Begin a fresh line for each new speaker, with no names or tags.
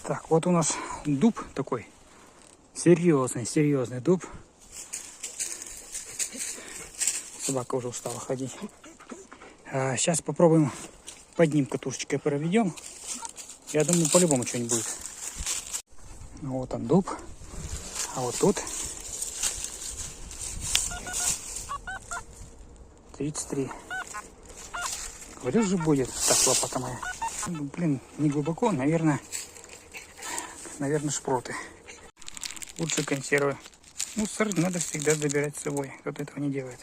Так, вот у нас дуб такой. Серьезный дуб. Собака уже устала ходить. Сейчас попробуем под ним катушечкой проведем. Я думаю, по-любому что-нибудь будет. Вот он дуб. А вот тут 33. Говорю же, будет. Так, лопата моя. Ну, блин, не глубоко, наверное, шпроты. Лучше консервы. Мусор надо всегда забирать с собой. Кто-то этого не делает.